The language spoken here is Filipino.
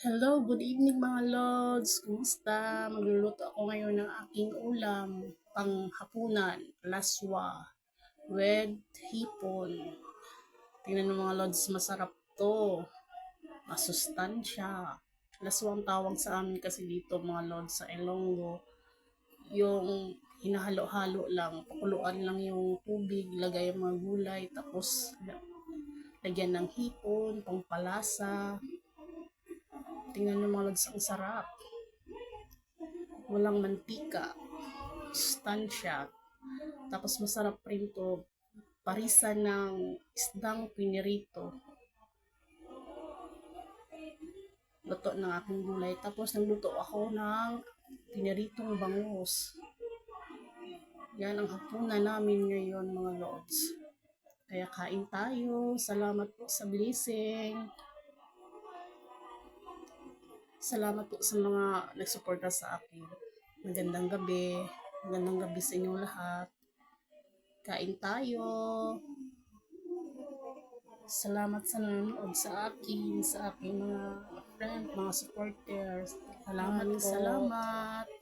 Hello, good evening mga lods. Kumusta? Magluluto ako ngayon ng aking ulam, panghapunan, laswa, with hipon. Tingnan mo mga lods, masarap to. Masustansya. Laswa ang tawag sa amin kasi dito mga lods sa Ilonggo. Yung hinahalo-halo lang, pakuluan lang yung tubig, lagay ang mga gulay, tapos lagyan ng hipon, pangpalasa. Tingnan nyo mga lods, ang sarap. Walang mantika, sustansya. Tapos masarap rin to, parisa ng isdang pinirito. Luto ng aking gulay. Tapos nagluto ako ng piniritong bangus. Yan ang hapunan namin ngayon mga lods. Kaya kain tayo. Salamat po sa blessing. Salamat po sa mga nagsuporta sa akin. Magandang gabi. Magandang gabi sa inyong lahat. Kain tayo. Salamat sa nanonood sa akin, sa aking mga friend, mga supporters. Salamat po. Salamat.